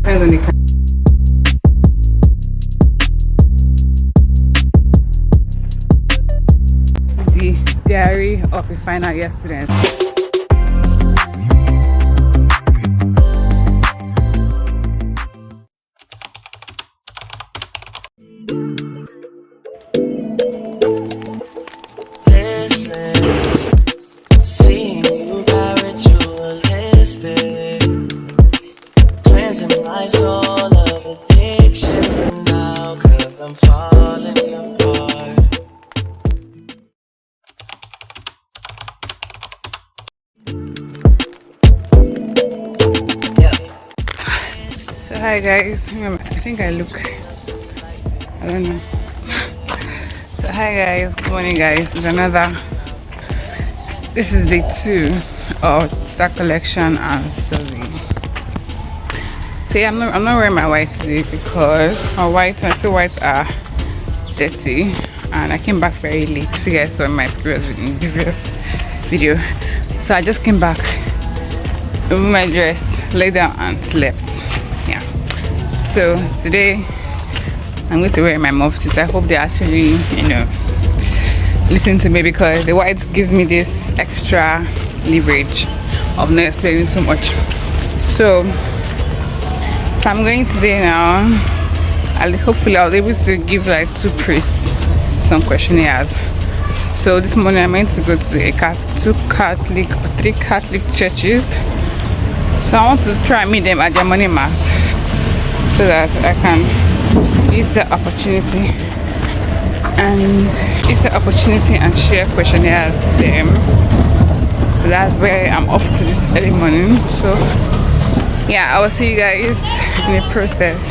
Depends on the diary of a final year student. Seeing you by ritualistic, cleansing my soul of addiction for now, 'cause I'm falling apart. So hi guys, I think I look, I don't know. So hi guys, good morning guys. This is day 2 of that collection and serving. So yeah, I'm not wearing my white today because my two whites are dirty and I came back very late. So you guys saw in my previous video. So I just came back, removed my dress, lay down and slept. Yeah. So today I'm going to wear my muftis. I hope they actually, listen to me, because the white gives me this extra leverage of not explaining so much. So I'm going today now. Hopefully I'll be able to give like 2 priests some questionnaires. So this morning I'm meant to go to 3 Catholic churches. So I want to try and meet them at their morning mass so that I can use the opportunity and share questionnaires to them. So that's where I'm off to this early morning. So yeah, I will see you guys in the process.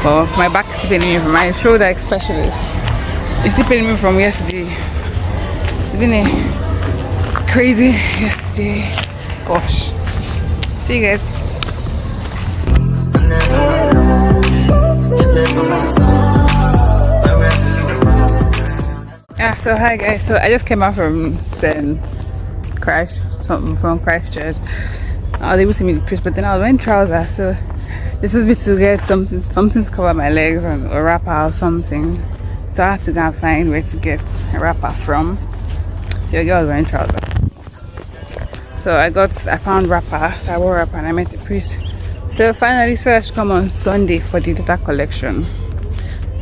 Well, my back is paining me, from my shoulder especially. It's still paining me from yesterday. It's been a crazy yesterday. Gosh. See you guys. Yeah, so hi guys. So I just came out from Christchurch. I was able to meet the priest, but then I was wearing trousers, so this was me to get something to cover my legs and a wrapper or something. So I had to go and find where to get a wrapper from. So your girl was wearing trousers. So I found wrapper, so I wore wrapper and I met the priest. So finally said I should come on Sunday for the data collection.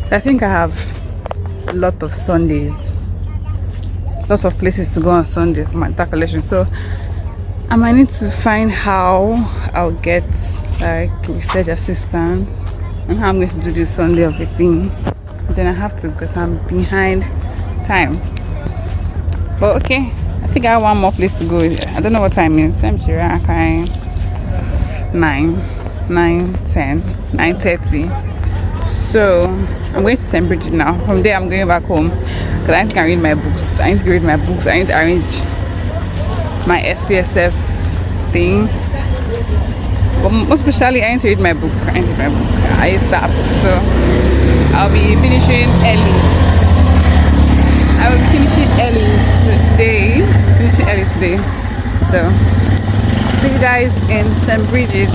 So I think I have a lot of Sundays, lots of places to go on Sunday for my data collection. So I might need to find how I'll get like research assistant and how I'm going to do this Sunday of a thing. Then I have to, because I'm behind time. But okay, I think I have one more place to go. I don't know what time it is. Time to 9:30. So I'm going to St. Bridget now. From there I'm going back home because I need to read my books. I need to arrange my SPSF thing. But most especially I need to read my book. I ASAP. So I'll be finishing early. Today. So see you guys in St. Bridget.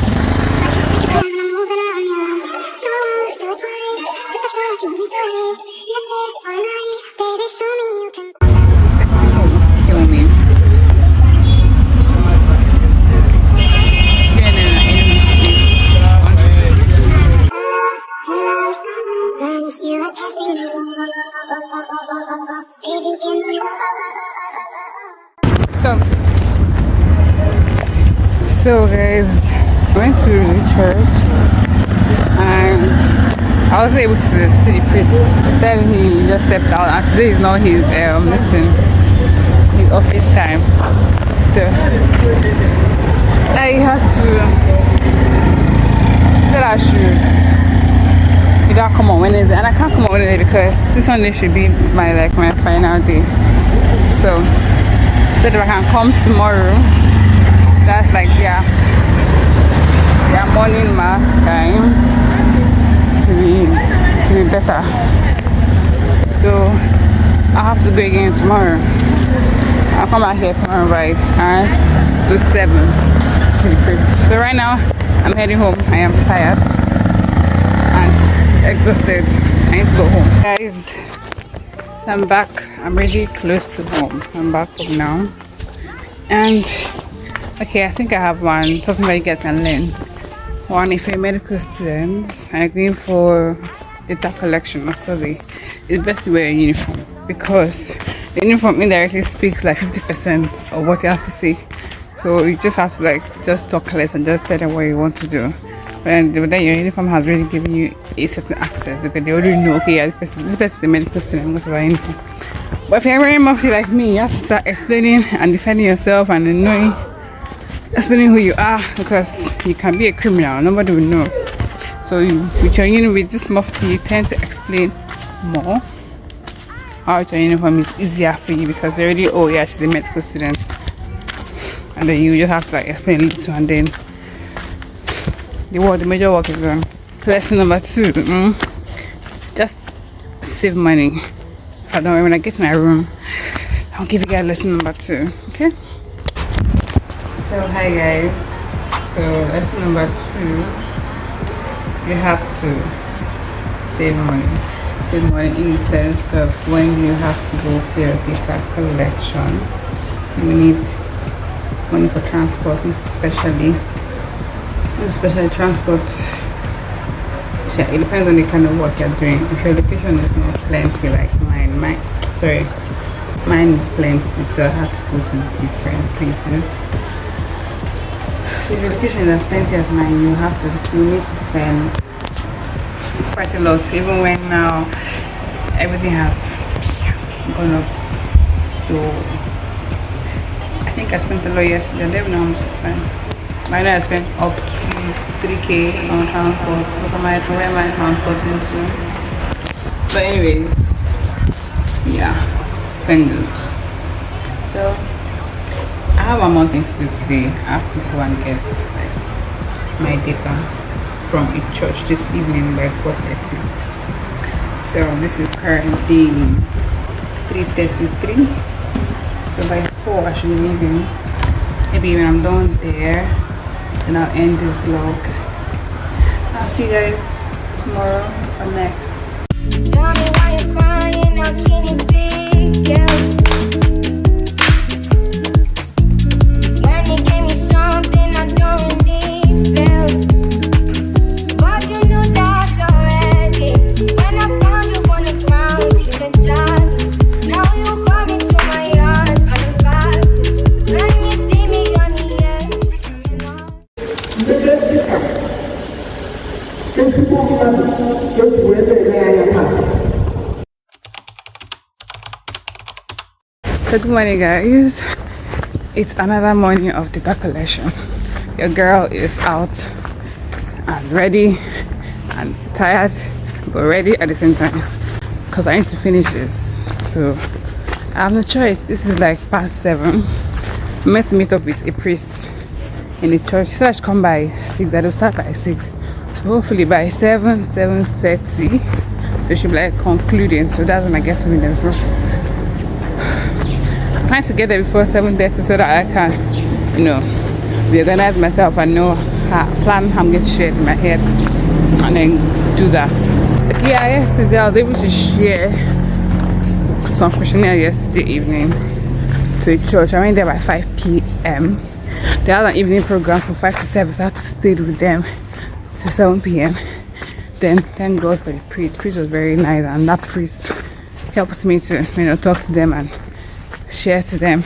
Kill me. So guys, I went to the church and I was able to see the priest. Then he just stepped out, and today is not his his office time. So I have to said I should either come on Wednesday, and I can't come on Wednesday because this Sunday should be my final day. So that I can come tomorrow. That's like their morning mass time to be better. So I have to go again tomorrow. I'll come out here tomorrow by 7. see the priest. So right now I'm heading home. I am tired and exhausted. I need to go home, guys. So I'm back. I'm really close to home. I'm back home now, and okay, I think I have something that you guys can learn. One, if you're a medical student and you're going for data collection or survey, it's best to wear a uniform, because the uniform indirectly speaks like 50% of what you have to say. So you just have to just talk less and just tell them what you want to do. But then your uniform has really given you a certain access, because they already know, okay, yeah, this person is a medical student, I'm going to wear a uniform. But if you're wearing mostly like me, you have to start explaining and defending yourself and explaining who you are, because you can be a criminal, nobody will know. So with this mufti, you tend to explain more. How your uniform is easier for you, because they already, oh yeah, she's a medical student, and then you just have to explain a little, and then the major work is done. So lesson number 2, just save money. I don't, when I get in my room, I'll give you guys lesson number 2. Okay. So hi guys. So lesson number 2, you have to save money. Save money in the sense of when you have to go for your data collection, you need money for transport, especially transport. Yeah, it depends on the kind of work you're doing. If your location is not plenty like mine is plenty, so I have to go to different places. So if your location is as plenty as mine, you need to spend quite a lot, even when now everything has gone up. So I think I spent a lot yesterday. I don't even know how much I spent. Right now I spent up to 3K on transport. Look at where my transport into. But anyways, yeah, thank you. So I have one more thing to do today. I have to go and get my data from a church this evening by 4:30. So this is currently 3:33. So by 4 I should be leaving. Maybe when I'm done there, then I'll end this vlog. I'll see you guys tomorrow or next. Tell me why you're crying, how can you be guilty? When you gave me something I don't really feel, but you knew that already. When I found you on the ground, you had done. Now you come into my yard, I'm about to. When you see me on the edge, So good morning guys, it's another morning of data collection. Your girl is out and ready and tired, but ready at the same time, because I need to finish this. So I have no choice. This is past 7. I'm meant to meet up with a priest in the church. He said I should come by 6, that will start by 6. So hopefully by 7:30 they should be concluding. So that's when I get to meet them. So I'm trying to get there before 7:30 so that I can, reorganize myself and know plan how I'm going to share it in my head, and then do that. Yeah, yesterday I was able to share some questionnaire yesterday evening to a church. I went there by 5 p.m. They had an evening program from 5 to 7, so I had to stay with them to 7 p.m. Then thank God for the priest. The priest was very nice, and that priest helped me to talk to them and share to them.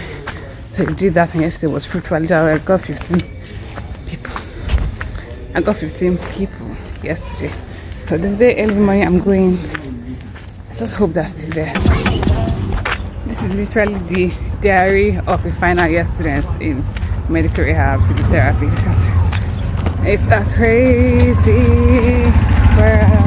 So he did that, and yesterday was fruitful. I got 15 people. I got 15 people yesterday. So this day early morning I'm going. I just hope that's still there. This is literally the diary of a final year student in medical rehab physiotherapy, because it's a crazy world.